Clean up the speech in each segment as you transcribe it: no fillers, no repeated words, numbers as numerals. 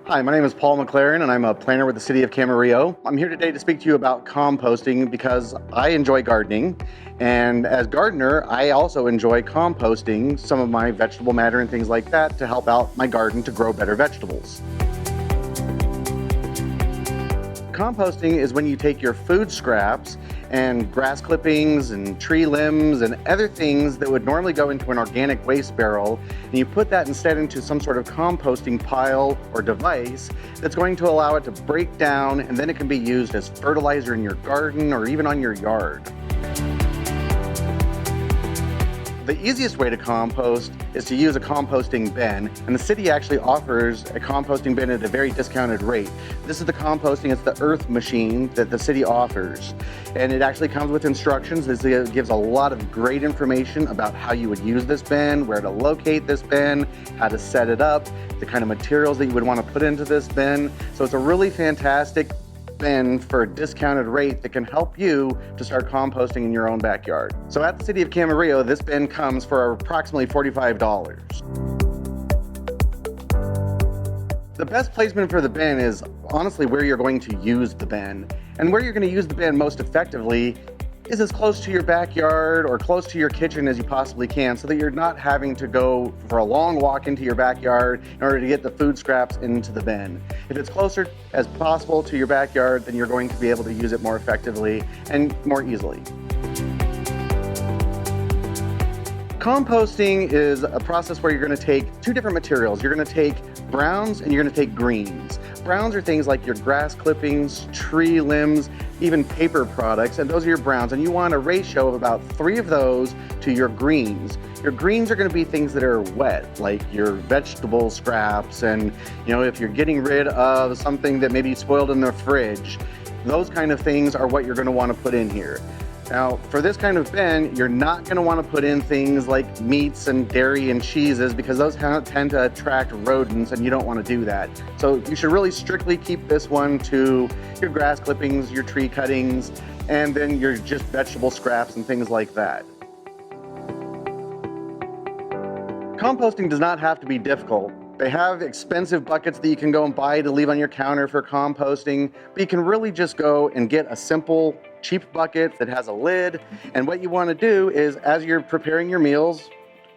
Hi, my name is Paul McLaren and I'm a planner with the City of Camarillo. I'm here today to speak to you about composting because I enjoy gardening, and as gardener I also enjoy composting some of my vegetable matter and things like that to help out my garden to grow better vegetables. Composting is when you take your food scraps and grass clippings and tree limbs and other things that would normally go into an organic waste barrel, and you put that instead into some sort of composting pile or device that's going to allow it to break down, and then it can be used as fertilizer in your garden or even on your yard. The easiest way to compost is to use a composting bin, and the city actually offers a composting bin at a very discounted rate. This is the composting, it's the earth machine that the city offers. And it actually comes with instructions. It gives a lot of great information about how you would use this bin, where to locate this bin, how to set it up, the kind of materials that you would want to put into this bin. So it's a really fantastic bin for a discounted rate that can help you to start composting in your own backyard. So at the City of Camarillo, this bin comes for approximately $45. The best placement for the bin is honestly where you're going to use the bin. And where you're going to use the bin most effectively is as close to your backyard or close to your kitchen as you possibly can, so that you're not having to go for a long walk into your backyard in order to get the food scraps into the bin. If it's closer as possible to your backyard, then you're going to be able to use it more effectively and more easily. Composting is a process where you're going to take two different materials. You're going to take browns and you're going to take greens. Browns are things like your grass clippings, tree limbs, even paper products, and those are your browns. And you want a ratio of about 3 of those to your greens. Your greens are going to be things that are wet, like your vegetable scraps, and if you're getting rid of something that maybe spoiled in the fridge, those kind of things are what you're going to want to put in here. Now, for this kind of bin, you're not going to want to put in things like meats and dairy and cheeses, because those tend to attract rodents and you don't want to do that. So you should really strictly keep this one to your grass clippings, your tree cuttings, and then your just vegetable scraps and things like that. Composting does not have to be difficult. They have expensive buckets that you can go and buy to leave on your counter for composting, but you can really just go and get a simple, cheap bucket that has a lid. And what you want to do is, as you're preparing your meals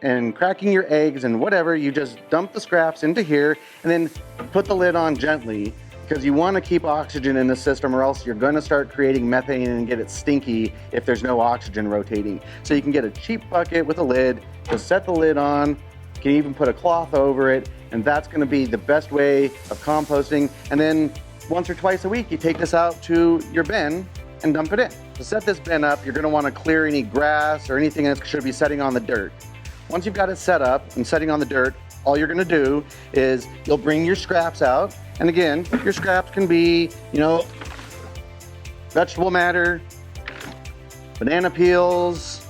and cracking your eggs and whatever, you just dump the scraps into here and then put the lid on gently, because you want to keep oxygen in the system, or else you're going to start creating methane and get it stinky if there's no oxygen rotating. So you can get a cheap bucket with a lid, just set the lid on. You can even put a cloth over it, and that's going to be the best way of composting. And then once or twice a week, you take this out to your bin and dump it in. To set this bin up, you're going to want to clear any grass or anything that should be setting on the dirt. Once you've got it set up and setting on the dirt, all you're going to do is you'll bring your scraps out. And again, your scraps can be, vegetable matter, banana peels,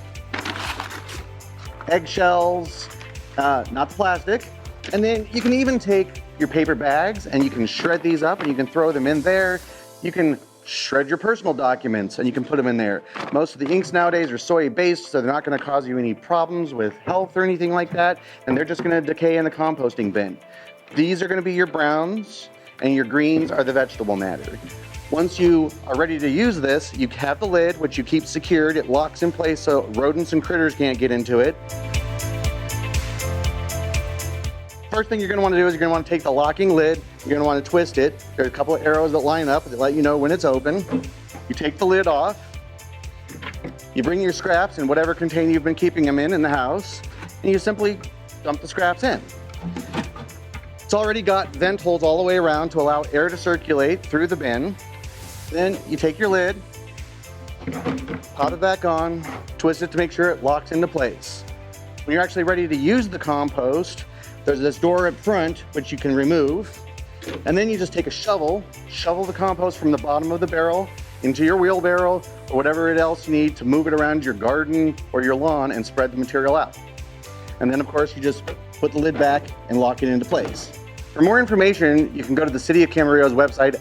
eggshells, not the plastic. And then you can even take your paper bags and you can shred these up and you can throw them in there. You can shred your personal documents and you can put them in there. Most of the inks nowadays are soy-based, so they're not going to cause you any problems with health or anything like that, and they're just going to decay in the composting bin. These are going to be your browns, and your greens are the vegetable matter. Once you are ready to use this, you have the lid, which you keep secured. It locks in place so rodents and critters can't get into it. First thing you're going to want to do is you're going to want to take the locking lid, you're going to want to twist it. There's a couple of arrows that line up that let you know when it's open. You take the lid off, you bring your scraps in whatever container you've been keeping them in the house, and you simply dump the scraps in. It's already got vent holes all the way around to allow air to circulate through the bin. Then you take your lid, pop it back on, twist it to make sure it locks into place. When you're actually ready to use the compost, there's this door up front which you can remove, and then you just take a shovel the compost from the bottom of the barrel into your wheelbarrow or whatever else you need to move it around your garden or your lawn and spread the material out. And then of course you just put the lid back and lock it into place. For more information, you can go to the City of Camarillo's website